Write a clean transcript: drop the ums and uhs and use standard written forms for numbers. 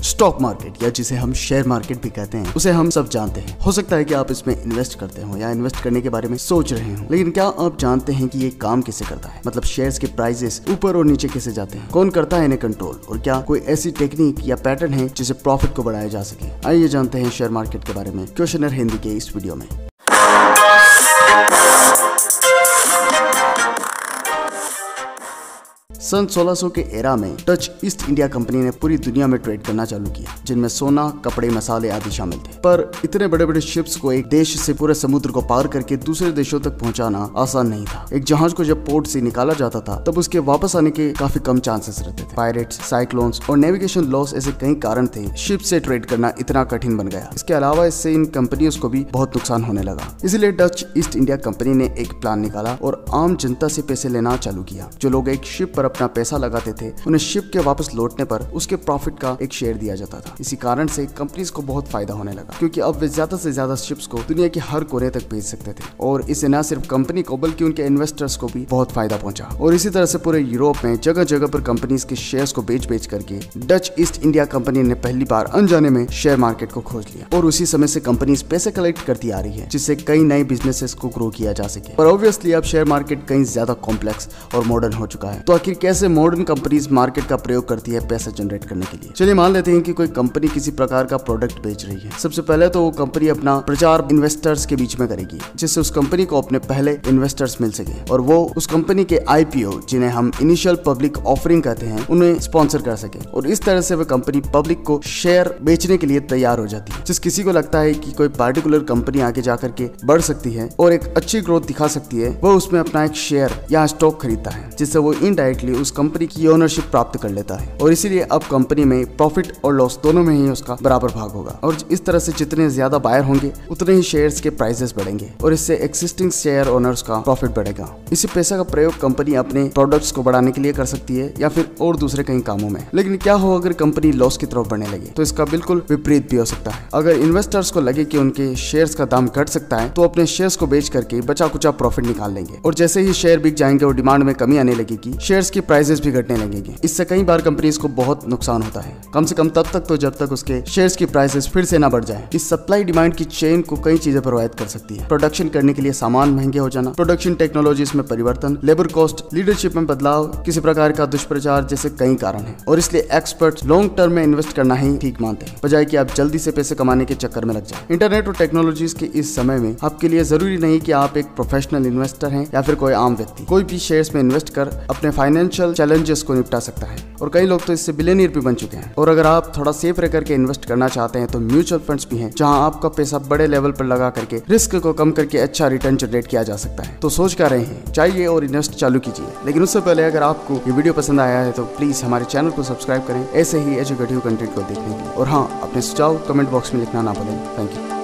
Stock market या जिसे हम शेयर मार्केट भी कहते हैं, उसे हम सब जानते हैं। हो सकता है कि आप इसमें इन्वेस्ट करते हो या इन्वेस्ट करने के बारे में सोच रहे हो, लेकिन क्या आप जानते हैं कि ये काम कैसे करता है? मतलब शेयर्स के प्राइसेस ऊपर और नीचे कैसे जाते हैं, कौन करता है इन्हें कंट्रोल, और क्या कोई ऐसी टेक्निक या पैटर्न है जिससे प्रॉफिट को बढ़ाया जा सके? आइए जानते हैं शेयर मार्केट के बारे में क्वेश्चनर हिंदी के इस वीडियो में। सन 1600 के एरा में डच ईस्ट इंडिया कंपनी ने पूरी दुनिया में ट्रेड करना चालू किया, जिनमें सोना, कपड़े, मसाले आदि शामिल थे। पर इतने बड़े बड़े शिप्स को एक देश से पूरे समुद्र को पार करके दूसरे देशों तक पहुंचाना आसान नहीं था। एक जहाज को जब पोर्ट से निकाला जाता था तब उसके वापस आने के काफी कम चांसेस रहते थे। पायरेट्स, साइक्लोन्स और नेविगेशन लॉस ऐसे कई कारण थे शिप से ट्रेड करना इतना कठिन बन गया। इसके अलावा इससे इन कंपनियों को भी बहुत नुकसान होने लगा। इसलिए डच ईस्ट इंडिया कंपनी ने एक प्लान निकाला और आम जनता से पैसे लेना चालू किया। जो लोग एक शिप पर अपना पैसा लगाते थे, उन्हें शिप के वापस लौटने पर उसके प्रॉफिट का एक शेयर दिया जाता था। इसी कारण से कंपनीज को बहुत फायदा होने लगा, क्योंकि अब वे ज्यादा से ज्यादा शिप्स को दुनिया के हर कोने तक भेज सकते थे। और इससे न सिर्फ कंपनी को बल्कि उनके इन्वेस्टर्स को भी बहुत फायदा पहुंचा। और इसी तरह से पूरे यूरोप में जगह जगह पर कंपनीज के शेयर्स को बेच करके डच ईस्ट इंडिया कंपनी ने पहली बार अनजाने में शेयर मार्केट को खोज लिया। और उसी समय से कंपनीज पैसे कलेक्ट करती आ रही है, जिससे कई नए बिजनेसेस को ग्रो किया जा सके। पर ऑब्वियसली अब शेयर मार्केट कहीं ज्यादा कॉम्प्लेक्स और मॉडर्न हो चुका है। तो आखिर कैसे मॉडर्न कंपनीज मार्केट का प्रयोग करती है पैसा जनरेट करने के लिए? चलिए मान लेते हैं कि कोई कंपनी किसी प्रकार का प्रोडक्ट बेच रही है। सबसे पहले तो वो कंपनी अपना प्रचार इन्वेस्टर्स के बीच में करेगी, जिससे उस कंपनी को अपने पहले इन्वेस्टर्स मिल सके और वो उस कंपनी के आईपीओ, जिन्हें हम इनिशियल पब्लिक ऑफरिंग कहते हैं, उन्हें स्पॉन्सर कर सके। और इस तरह से वह कंपनी पब्लिक को शेयर बेचने के लिए तैयार हो जाती है। जिस किसी को लगता है कि कोई पार्टिकुलर कंपनी आगे जाकर के बढ़ सकती है और एक अच्छी ग्रोथ दिखा सकती है, वो उसमें अपना एक शेयर या स्टॉक खरीदता है, जिससे वो इनडायरेक्टली उस कंपनी की ओनरशिप प्राप्त कर लेता है। और इसीलिए अब कंपनी में प्रॉफिट और लॉस दोनों में ही उसका बराबर भाग होगा। और इस तरह से जितने ज्यादा बायर होंगे उतने ही शेयर्स के प्राइसेस बढ़ेंगे और इससे एक्सिस्टिंग शेयर ओनर्स का प्रॉफिट बढ़ेगा। इसी पैसा का प्रयोग कंपनी अपने प्रोडक्ट्स को बढ़ाने के लिए कर सकती है या फिर और दूसरे कई कामों में। लेकिन क्या हो अगर कंपनी लॉस की तरफ बढ़ने लगे? तो इसका बिल्कुल विपरीत भी हो सकता है। अगर इन्वेस्टर्स को लगे कि उनके शेयर्स का दाम घट सकता है, तो अपने शेयर्स को बेच करके बचा कुचा प्रॉफिट निकाल लेंगे। और जैसे ही शेयर बिक जाएंगे और डिमांड में कमी आने लगेगी, शेयर्स की प्राइसेस भी घटने लगेंगे। इससे कई बार कंपनीज को बहुत नुकसान होता है, कम से कम तब तक तो जब तक उसके शेयर्स की प्राइसेस फिर से ना बढ़ जाए। इस सप्लाई डिमांड की चेन को कई चीजें प्रभावित कर सकती है। प्रोडक्शन करने के लिए सामान महंगे हो जाना, प्रोडक्शन टेक्नोलॉजीज में परिवर्तन, लेबर कॉस्ट, लीडरशिप में बदलाव, किसी प्रकार का दुष्प्रचार जैसे कई कारण हैं। और इसलिए एक्सपर्ट्स लॉन्ग टर्म में इन्वेस्ट करना ही ठीक मानते हैं, बजाय कि आप जल्दी से पैसे कमाने के चक्कर में लग जाए। इंटरनेट और टेक्नोलॉजीज के इस समय में आपके लिए जरूरी नहीं कि आप एक प्रोफेशनल इन्वेस्टर हैं या फिर कोई आम व्यक्ति। कोई भी शेयर्स में इन्वेस्ट कर अपने फाइनेंशियल चैलेंजेस को निपटा सकता है और कई लोग तो इससे बिलियनियर भी बन चुके हैं। और अगर आप थोड़ा सेफ रह करके इन्वेस्ट करना चाहते हैं तो म्यूचुअल फंड्स भी हैं, जहां आपका पैसा बड़े लेवल पर लगा करके रिस्क को कम करके अच्छा रिटर्न जनरेट किया जा सकता है। तो सोच कर रहे हैं, चाहिए और इन्वेस्ट चालू कीजिए। लेकिन उससे पहले अगर आपको ये वीडियो पसंद आया है तो प्लीज हमारे चैनल को सब्सक्राइब करें ऐसे ही एजुकेटिव कंटेंट को देखने के लिए। और हाँ, अपने सुझाव कमेंट बॉक्स में लिखना ना भूलें। Thank you.